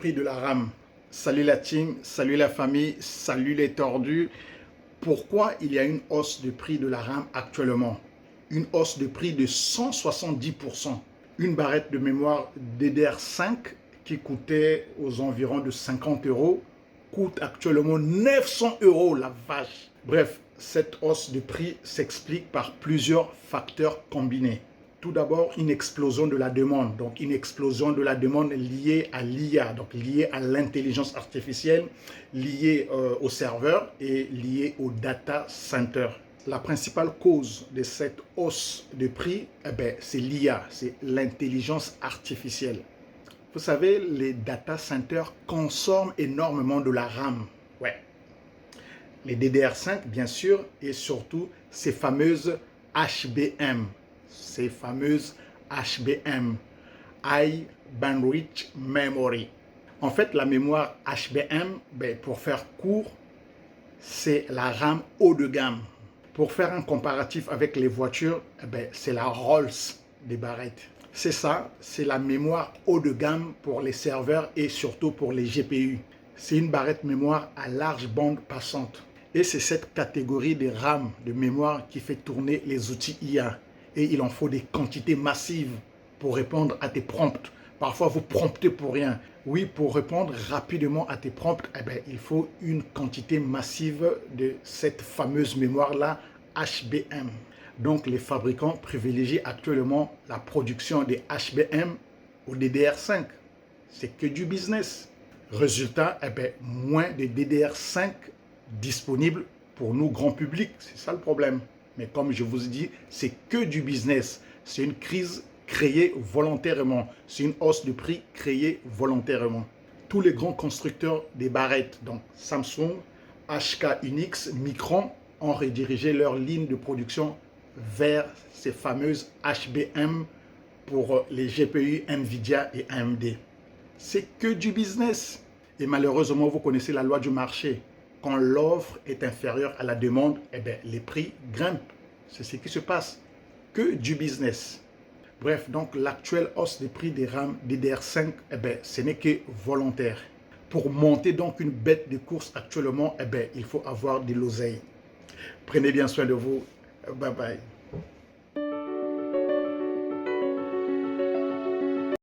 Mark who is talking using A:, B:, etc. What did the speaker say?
A: prix de la RAM. Salut la team, salut la famille, salut les tordus. Pourquoi il y a une hausse de prix de la RAM actuellement? Une hausse de prix de 170%. Une barrette de mémoire DDR5 qui coûtait aux environs de 50 € coûte actuellement 900 €, la vache. Bref, cette hausse de prix s'explique par plusieurs facteurs combinés. Tout d'abord, une explosion de la demande. Donc, une explosion de la demande liée à l'IA, donc liée à l'intelligence artificielle, liée au serveur et liée au data center. La principale cause de cette hausse de prix, c'est l'IA, c'est l'intelligence artificielle. Vous savez, les data centers consomment énormément de la RAM. Ouais. Les DDR5, bien sûr, et surtout ces fameuses HBM. Ces fameuses HBM, High Bandwidth Memory. En fait, la mémoire HBM, pour faire court, c'est la RAM haut de gamme. Pour faire un comparatif avec les voitures, c'est la Rolls des barrettes. C'est ça, c'est la mémoire haut de gamme pour les serveurs et surtout pour les GPU. C'est une barrette mémoire à large bande passante. Et c'est cette catégorie de RAM, de mémoire, qui fait tourner les outils IA. Et il en faut des quantités massives pour répondre à tes prompts. Parfois, vous promptez pour rien. Oui, pour répondre rapidement à tes prompts, il faut une quantité massive de cette fameuse mémoire-là, HBM. Donc, les fabricants privilégient actuellement la production des HBM au DDR5. C'est que du business. Résultat, moins de DDR5 disponibles pour nous, grand public. C'est ça le problème. Mais comme je vous ai dit, c'est que du business. C'est une crise créée volontairement. C'est une hausse de prix créée volontairement. Tous les grands constructeurs des barrettes, donc Samsung, HK Hynix, Micron, ont redirigé leur ligne de production vers ces fameuses HBM pour les GPU Nvidia et AMD. C'est que du business. Et malheureusement, vous connaissez la loi du marché. Quand l'offre est inférieure à la demande, les prix grimpent. C'est ce qui se passe. Que du business. Bref, donc l'actuelle hausse des prix des RAM DDR5, ce n'est que volontaire. Pour monter donc une bête de course actuellement, il faut avoir de l'oseille. Prenez bien soin de vous. Bye bye.